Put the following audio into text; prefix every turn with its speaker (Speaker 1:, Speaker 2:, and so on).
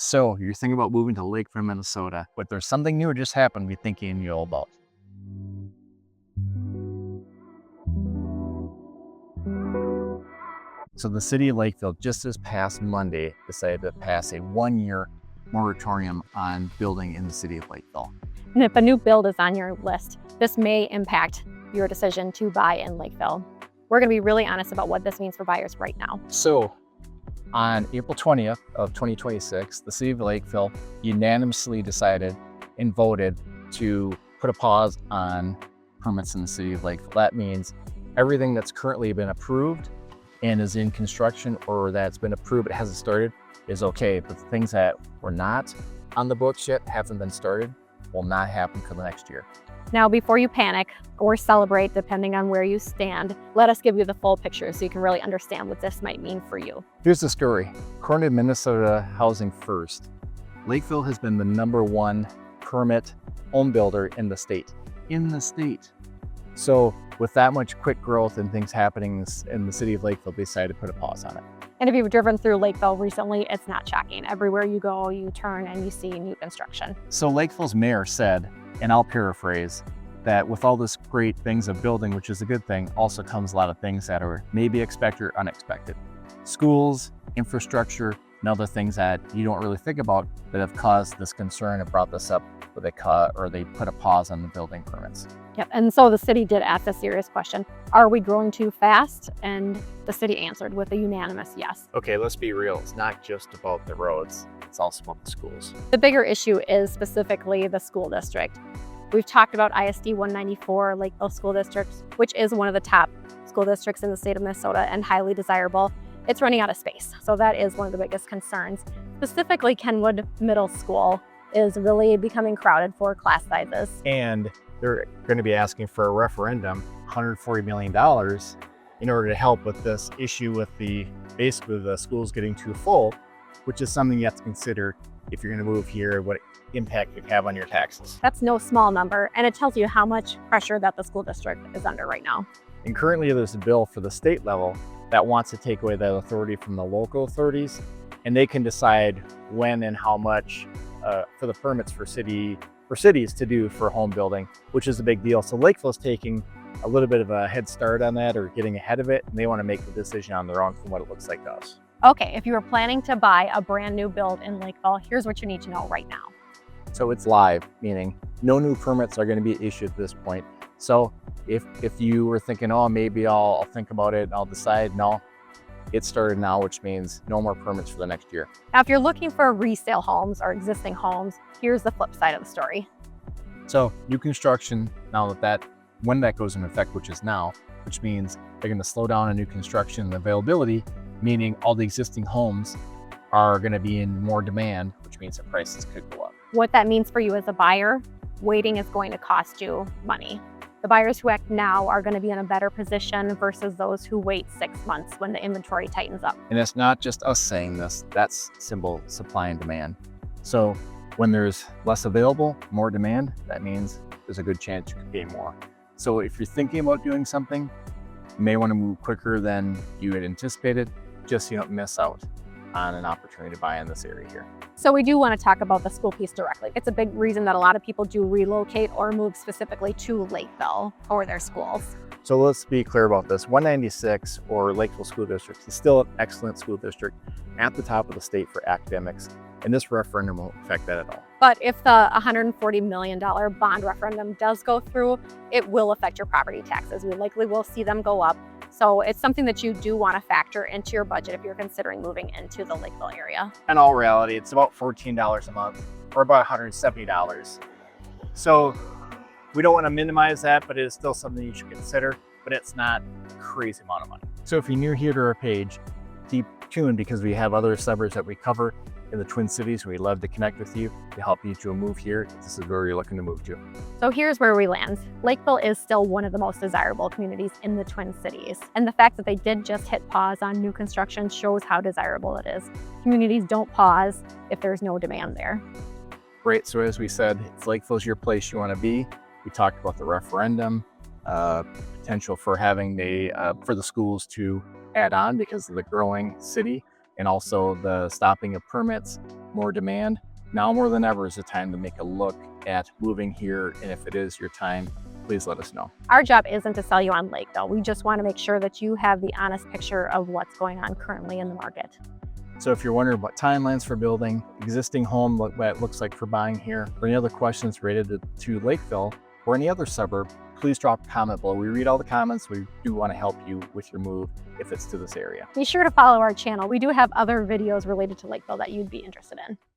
Speaker 1: So you're thinking about moving to Lakeville, Minnesota, but there's something new that just happened we're thinking you know about. So the city of Lakeville just this past Monday decided to pass a 1-year moratorium on building in the city of Lakeville.
Speaker 2: And if a new build is on your list, this may impact your decision to buy in Lakeville. We're going to be really honest about what this means for buyers right now.
Speaker 1: So on April 20th of 2026, the city of Lakeville unanimously decided and voted to put a pause on permits in the city of Lakeville. That means everything that's currently been approved and is in construction, or that's been approved but hasn't started, is okay. But the things that were not on the books yet, haven't been started, will not happen for the next year.
Speaker 2: Now, before you panic or celebrate, depending on where you stand, let us give you the full picture so you can really understand what this might mean for you.
Speaker 1: Here's the story. According to Minnesota Housing First, Lakeville has been the #1 permit home builder in the state. So with that much quick growth and things happening in the city of Lakeville, they decided to put a pause on it.
Speaker 2: And if you've driven through Lakeville recently, it's not shocking. Everywhere you go, you turn and you see new construction.
Speaker 1: So Lakeville's mayor said, and I'll paraphrase, that with all this great things of building, which is a good thing, also comes a lot of things that are maybe expected or unexpected. Schools, infrastructure, and other things that you don't really think about that have caused this concern and brought this up, where they put a pause on the building permits.
Speaker 2: Yep, and so the city did ask a serious question. Are we growing too fast? And the city answered with a unanimous yes.
Speaker 1: Okay, let's be real. It's not just about the roads. It's also about the schools.
Speaker 2: The bigger issue is specifically the school district. We've talked about ISD 194, Lakeville School District, which is one of the top school districts in the state of Minnesota and highly desirable. It's running out of space. So that is one of the biggest concerns. Specifically, Kenwood Middle School is really becoming crowded for class sizes.
Speaker 1: And they're going to be asking for a referendum, $140 million, in order to help with this issue with basically the schools getting too full, which is something you have to consider if you're going to move here, what impact it could have on your taxes.
Speaker 2: That's no small number, and it tells you how much pressure that the school district is under right now.
Speaker 1: And currently there's a bill for the state level that wants to take away that authority from the local authorities, and they can decide when and how much for the permits for cities to do for home building, which is a big deal. So Lakeville's taking a little bit of a head start on that, or getting ahead of it, and they want to make the decision on their own from what it looks like to us.
Speaker 2: Okay, if you are planning to buy a brand new build in Lakeville, here's what you need to know right now.
Speaker 1: So it's live, meaning no new permits are going to be issued at this point. So if you were thinking, oh, maybe I'll think about it and I'll decide, no, it started now, which means no more permits for the next year.
Speaker 2: Now, if you're looking for resale homes or existing homes, here's the flip side of the story.
Speaker 1: So new construction, when that goes into effect, which is now, which means they're going to slow down on new construction and availability, meaning all the existing homes are going to be in more demand, which means the prices could go up.
Speaker 2: What that means for you as a buyer, waiting is going to cost you money. The buyers who act now are going to be in a better position versus those who wait 6 months when the inventory tightens up.
Speaker 1: And it's not just us saying this, that's simple supply and demand. So when there's less available, more demand, that means there's a good chance you can pay more. So if you're thinking about doing something, you may want to move quicker than you had anticipated, just so you don't miss out on an opportunity to buy in this area here.
Speaker 2: So we do want to talk about the school piece directly. It's a big reason that a lot of people do relocate or move specifically to Lakeville for their schools.
Speaker 1: So let's be clear about this. 196, or Lakeville School District, is still an excellent school district at the top of the state for academics, and this referendum won't affect that at all.
Speaker 2: But if the $140 million bond referendum does go through, it will affect your property taxes. We likely will see them go up. So it's something that you do want to factor into your budget if you're considering moving into the Lakeville area.
Speaker 1: In all reality, it's about $14 a month, or about $170. So we don't want to minimize that, but it is still something you should consider, but it's not a crazy amount of money. So if you're new here to our page, keep tuned, because we have other suburbs that we cover in the Twin Cities. We'd love to connect with you to help you to move here if this is where you're looking to move to.
Speaker 2: So here's where we land. Lakeville is still one of the most desirable communities in the Twin Cities. And the fact that they did just hit pause on new construction shows how desirable it is. Communities don't pause if there's no demand there.
Speaker 1: Great, so as we said, Lakeville's your place you want to be. We talked about the referendum, potential for having for the schools to add on because of the growing city, and also the stopping of permits. more demand. Now more than ever is the time to make a look at moving here, and if it is your time, please let us know.
Speaker 2: Our job isn't to sell you on Lakeville. We just want to make sure that you have the honest picture of what's going on currently in the market.
Speaker 1: So if you're wondering what timelines for building, existing home, what it looks like for buying here, or any other questions related to Lakeville or any other suburb, please drop a comment below. We read all the comments. We do want to help you with your move if it's to this area.
Speaker 2: Be sure to follow our channel. We do have other videos related to Lakeville that you'd be interested in.